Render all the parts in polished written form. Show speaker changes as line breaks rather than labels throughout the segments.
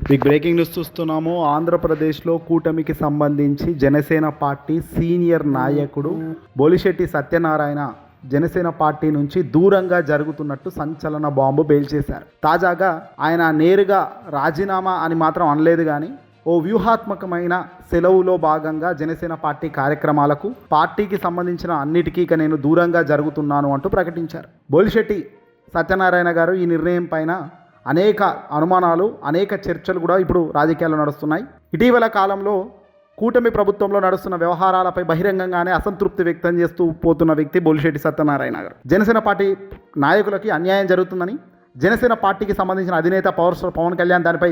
Big breaking news చూస్తున్నాము. ఆంధ్రప్రదేశ్లో కూటమికి సంబంధించి జనసేన పార్టీ సీనియర్ నాయకుడు బొలిశెట్టి సత్యనారాయణ జనసేన పార్టీ నుంచి దూరంగా జరుగుతున్నట్టు సంచలన బాంబు పేల్చేశారు. తాజాగా ఆయన నేరుగా రాజీనామా అని మాత్రం అనలేదు, కానీ ఓ వ్యూహాత్మకమైన సెలవులో భాగంగా జనసేన పార్టీ కార్యక్రమాలకు పార్టీకి సంబంధించిన అన్నిటికీ ఇక నేను దూరంగా జరుగుతున్నాను అంటూ ప్రకటించారు. బొలిశెట్టి సత్యనారాయణ గారు ఈ నిర్ణయం పైన అనేక అనుమానాలు, అనేక చర్చలు కూడా ఇప్పుడు రాజకీయాల్లో నడుస్తున్నాయి. ఇటీవల కాలంలో కూటమి ప్రభుత్వంలో నడుస్తున్న వ్యవహారాలపై బహిరంగంగానే అసంతృప్తి వ్యక్తం చేస్తూ పోతున్న వ్యక్తి బొలిశెట్టి సత్యనారాయణ గారు. జనసేన పార్టీ నాయకులకి అన్యాయం జరుగుతుందని, జనసేన పార్టీకి సంబంధించిన అధినేత పవర్ స్టార్ పవన్ కళ్యాణ్ దానిపై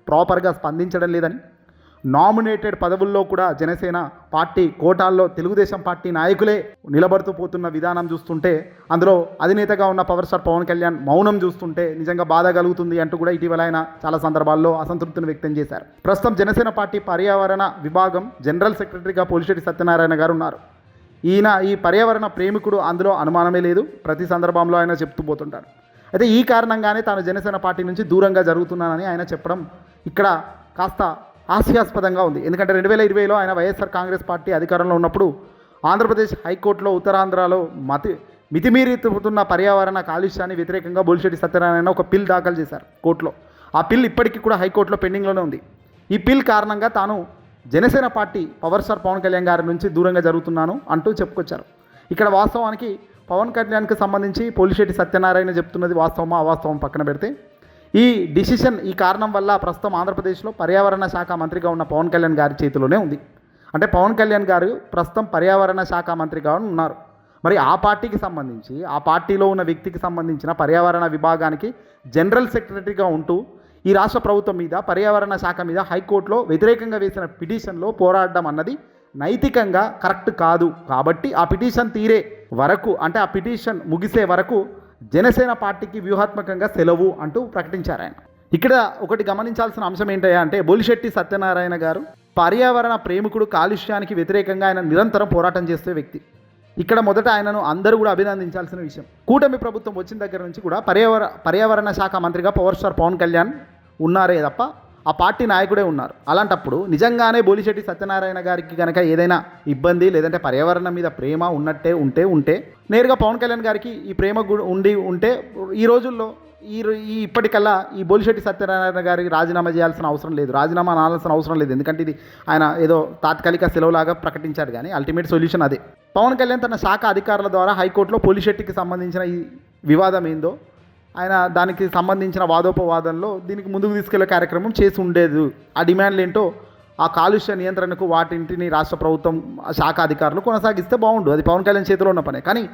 ప్రాపర్గా స్పందించడం లేదని, నామినేటెడ్ పదవుల్లో కూడా జనసేన పార్టీ కోటాల్లో తెలుగుదేశం పార్టీ నాయకులే నిలబడుతూ పోతున్న విధానం చూస్తుంటే, అందులో అధినేతగా ఉన్న పవర్ స్టార్ పవన్ కళ్యాణ్ మౌనం చూస్తుంటే నిజంగా బాధ కలుగుతుంది అంటూ కూడా ఇటీవల ఆయన చాలా సందర్భాల్లో అసంతృప్తిని వ్యక్తం చేశారు. ప్రస్తుతం జనసేన పార్టీ పర్యావరణ విభాగం జనరల్ సెక్రటరీగా బొలిశెట్టి సత్యనారాయణ గారు ఉన్నారు. ఈయన ఈ పర్యావరణ ప్రేమికుడు, అందులో అనుమానమే లేదు. ప్రతి సందర్భంలో ఆయన చెప్తూ పోతుంటారు. అయితే ఈ కారణంగానే తాను జనసేన పార్టీ నుంచి దూరంగా జరుగుతున్నానని ఆయన చెప్పడం ఇక్కడ కాస్త హాస్యాస్పదంగా ఉంది. ఎందుకంటే 2020లో ఆయన వైఎస్ఆర్ కాంగ్రెస్ పార్టీ అధికారంలో ఉన్నప్పుడు ఆంధ్రప్రదేశ్ హైకోర్టులో ఉత్తరాంధ్రలో మితిమీరుతున్న పర్యావరణ కాలుష్యాన్ని వ్యతిరేకంగా బొలిశెట్టి సత్యనారాయణ ఒక పిల్ దాఖలు చేశారు కోర్టులో. ఆ పిల్ ఇప్పటికీ కూడా హైకోర్టులో పెండింగ్లోనే ఉంది. ఈ పిల్ కారణంగా తాను Janasena party power star Pawan Kalyan గారి నుంచి దూరంగా జరుగుతున్నాను అంటూ చెప్పుకొచ్చారు. ఇక్కడ వాస్తవానికి పవన్ కళ్యాణ్కి సంబంధించి బొలిశెట్టి సత్యనారాయణ చెప్తున్నది వాస్తవమా అవాస్తవం పక్కన పెడితే, ఈ డిసిషన్, ఈ కారణం వల్ల ప్రస్తుతం ఆంధ్రప్రదేశ్లో పర్యావరణ శాఖ మంత్రిగా ఉన్న పవన్ కళ్యాణ్ గారి చేతిలోనే ఉంది. అంటే పవన్ కళ్యాణ్ గారు ప్రస్తుతం పర్యావరణ శాఖ మంత్రిగా ఉన్నారు. మరి ఆ పార్టీకి సంబంధించి, ఆ పార్టీలో ఉన్న వ్యక్తికి సంబంధించిన పర్యావరణ విభాగానికి జనరల్ సెక్రటరీగా ఉంటూ ఈ రాష్ట్ర ప్రభుత్వం మీద, పర్యావరణ శాఖ మీద హైకోర్టులో వ్యతిరేకంగా వేసిన పిటిషన్లో పోరాడడం అన్నది నైతికంగా కరెక్ట్ కాదు. కాబట్టి ఆ పిటిషన్ తీరే వరకు, అంటే ఆ పిటిషన్ ముగిసే వరకు జనసేన పార్టీకి వ్యూహాత్మకంగా సెలవు అంటూ ప్రకటించారు ఆయన. ఇక్కడ ఒకటి గమనించాల్సిన అంశం ఏంటయ్యా అంటే, బొలిశెట్టి సత్యనారాయణ గారు పర్యావరణ ప్రేమికుడు, కాలుష్యానికి వ్యతిరేకంగా ఆయన నిరంతరం పోరాటం చేసే వ్యక్తి. ఇక్కడ మొదట ఆయనను అందరూ కూడా అభినందించాల్సిన విషయం. కూటమి ప్రభుత్వం వచ్చిన దగ్గర నుంచి కూడా పర్యావరణ శాఖ మంత్రిగా పవర్ స్టార్ పవన్ కళ్యాణ్ ఉన్నారే తప్ప ఆ పార్టీ నాయకుడే ఉన్నారు. అలాంటప్పుడు నిజంగానే బొలిశెట్టి సత్యనారాయణ గారికి కనుక ఏదైనా ఇబ్బంది, లేదంటే పర్యావరణం మీద ప్రేమ ఉన్నట్టే ఉంటే నేరుగా పవన్ కళ్యాణ్ గారికి ఈ ప్రేమ ఉంటే ఈ రోజుల్లో ఇప్పటికల్లా ఈ బొలిశెట్టి సత్యనారాయణ గారికి రాజీనామా చేయాల్సిన అవసరం లేదు, రాజీనామా అనాల్సిన అవసరం లేదు. ఎందుకంటే ఇది ఆయన ఏదో తాత్కాలిక సెలవులాగా ప్రకటించారు, కానీ అల్టిమేట్ సొల్యూషన్ అదే. పవన్ కళ్యాణ్ తన శాఖ అధికారుల ద్వారా హైకోర్టులో బొలిశెట్టికి సంబంధించిన ఈ వివాదం ఏందో, ఆయన దానికి సంబంధించిన వాదోపవాదంలో దీనికి ముందుకు తీసుకెళ్లే కార్యక్రమం చేసి ఉండేది. ఆ డిమాండ్లు ఏంటో, ఆ కాలుష్య నియంత్రణకు వాటింటిని రాష్ట్ర ప్రభుత్వం శాఖ అధికారులు కొనసాగిస్తే బాగుండు. అది పవన్ కళ్యాణ్ చేతిలో ఉన్న పనే. కానీ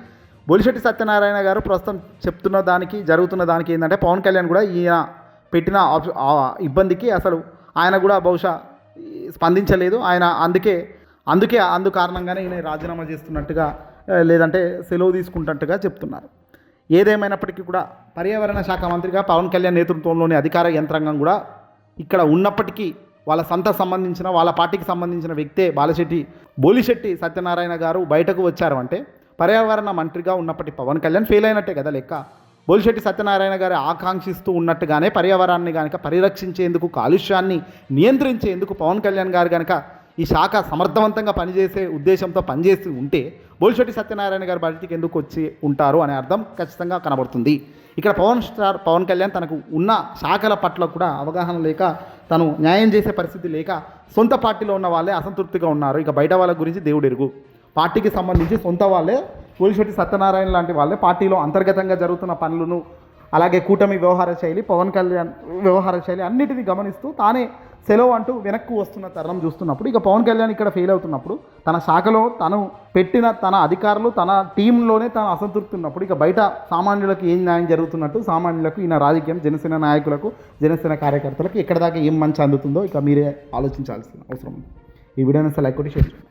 బొలిశెట్టి సత్యనారాయణ గారు ప్రస్తుతం చెప్తున్న దానికి, జరుగుతున్న దానికి ఏంటంటే, పవన్ కళ్యాణ్ కూడా ఈయన పెట్టిన ఇబ్బందికి అసలు ఆయన కూడా బహుశా స్పందించలేదు. ఆయన అందు కారణంగానే ఈయన రాజీనామా చేస్తున్నట్టుగా, లేదంటే సెలవు తీసుకుంటున్నట్టుగా చెప్తున్నారు. ఏదేమైనప్పటికీ కూడా పర్యావరణ శాఖ మంత్రిగా పవన్ కళ్యాణ్ నేతృత్వంలోని అధికార యంత్రాంగం కూడా ఇక్కడ ఉన్నప్పటికీ వాళ్ళ పార్టీకి సంబంధించిన వ్యక్తే బొలిశెట్టి సత్యనారాయణ గారు బయటకు వచ్చారు అంటే, పర్యావరణ మంత్రిగా ఉన్నప్పటి పవన్ కళ్యాణ్ ఫెయిల్ అయినట్టే కదా లెక్క. బొలిశెట్టి సత్యనారాయణ గారు ఆకాంక్షిస్తూ ఉన్నట్టుగానే పర్యావరణాన్ని కనుక పరిరక్షించేందుకు, కాలుష్యాన్ని నియంత్రించేందుకు పవన్ కళ్యాణ్ గారు కనుక ఈ శాఖ సమర్థవంతంగా పనిచేసే ఉద్దేశంతో పనిచేసి ఉంటే బొలిశెట్టి సత్యనారాయణ గారు బయటికి ఎందుకు వచ్చి ఉంటారు అనే అర్థం ఖచ్చితంగా కనబడుతుంది. ఇక్కడ పవన్ కళ్యాణ్ తనకు ఉన్న శాఖల పట్ల కూడా అవగాహన లేక, తను న్యాయం చేసే పరిస్థితి లేక, సొంత పార్టీలో ఉన్న వాళ్ళే అసంతృప్తిగా ఉన్నారు. ఇక బయట వాళ్ళ గురించి దేవుడు ఎరుగు. పార్టీకి సంబంధించి సొంత వాళ్ళే, బొలిశెట్టి సత్యనారాయణ లాంటి వాళ్ళే పార్టీలో అంతర్గతంగా జరుగుతున్న పనులను, అలాగే కూటమి వ్యవహార శైలి, పవన్ కళ్యాణ్ వ్యవహార శైలి అన్నిటినీ గమనిస్తూ తానే సెలవు అంటూ వెనక్కు వస్తున్న తరుణం చూస్తున్నప్పుడు, ఇక పవన్ కళ్యాణ్ ఇక్కడ ఫెయిల్ అవుతున్నప్పుడు, తన శాఖలో తను పెట్టిన తన అధికారులు, తన టీంలోనే తను అసంతృప్తి ఉన్నప్పుడు, ఇక బయట సామాన్యులకు ఏం న్యాయం జరుగుతున్నట్టు, సామాన్యులకు ఈయన రాజకీయం, జనసేన నాయకులకు, జనసేన కార్యకర్తలకు ఎక్కడ దాకా ఏం మంచి అందుతుందో ఇక మీరే ఆలోచించాల్సిన అవసరం ఉంది. ఈ వీడియోని అసలు లైక్ కొట్టి షేర్ చేయండి.